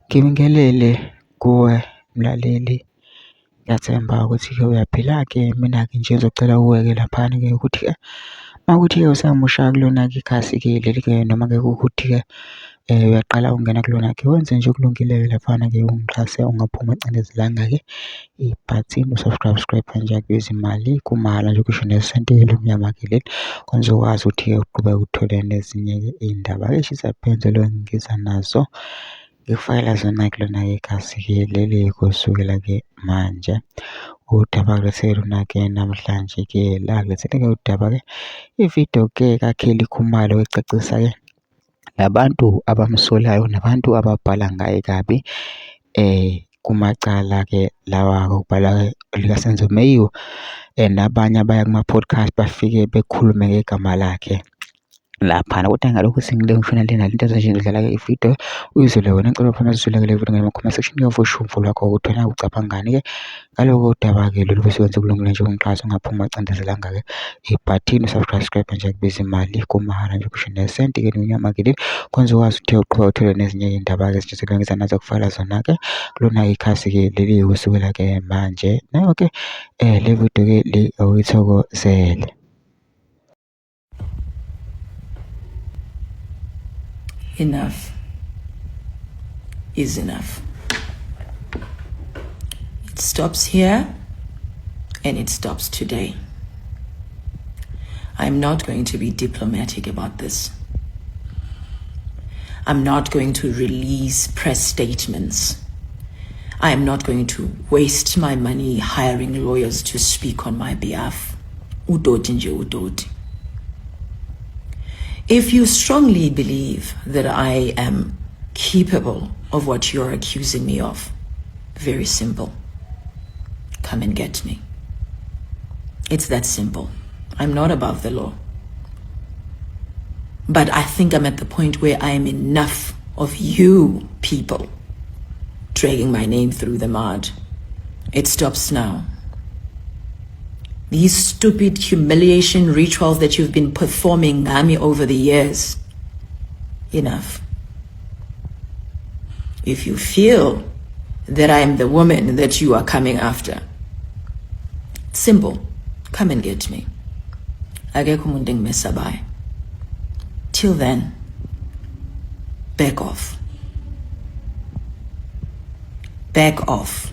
Ngibingelele kuwe mlaleli, ngiyathemba ukuthi-ke uyaphila-ke. Mina-ke nje ngizocela kuwe-ke laphana-ke ukuthi-ke makuwukuthi-ke usamusha kulona-ke ikhasi-ke leli-ke, noma-ke kuwukuthi-ke uyaqala ukungena kulona-ke, wenze nje okulungile-ke laphana-ke ungixhase, ungaphumi acindezelanga-ke ibhathini u-subscribe nje akubizi imali, kumahhala nje kusho nesenti-ke elimnyama-ke leli, khona uzokwazi ukuthi-ke uqhubeke uthole nezinye-ke iy'ndaba eshisaphenzolo lo engiza nazo. Ngikufakela zona kulona-ke ikhasi-ke leli kusukela-ke manje. Udaba kuletheke lona-ke namhlanje-ke la kuletheke udaba-ke ividiyo-ke kaKelly Khumalo ecacisa-ke labantu abamsolayo nabantu ababhala ngaye kabi kumacala-ke lawa okubhala-ke likaSenzo Meyiwe nabanye abaya kuma-podcast bafike bekhulume ngegama lakhe laphana. Kodwa ngalokho sengile ngishona lena lento nje ngidlala-ke ividiyo uyizwele wena. Ngicela phuma sizwele-ke le video ngama-comment section ngiyovusha umvulo wakho ukuthi wena ucabangani-ke ngaloko daba-ke lolu besikwenze kulungile nje ungixhasa, ungaphumi acindezelanga-ke ibhathini u-subscribe nje akubiza imali, kumahhala nje kusho nesenti-ke elimnyama-ke leli, khona uzokwazi ukuthi uqhubeke uthole nezinye iy'ndaba-ke esijizekile nazo kufakela zona-ke kulona ikhasi-ke leli kusukela-ke manje. Nayo-ke le video-ke le uyithokozele. Enough is enough. It stops here and it stops today. I'm not going to be diplomatic about this. I'm not going to release press statements. I'm not going to waste my money hiring lawyers to speak on my behalf. Udoti nje udoti. If you strongly believe that I am capable of what you're accusing me of, very simple. Come and get me. It's that simple. I'm not above the law. But I think I'm at the point where I am enough of you people dragging my name through the mud. It stops now. These stupid humiliation rituals that you've been performing ngami over the years. Enough. If you feel that I am the woman that you are coming after, simple. Come and get me. Akekho umuntu engimesabayo. Till then, back off. Back off.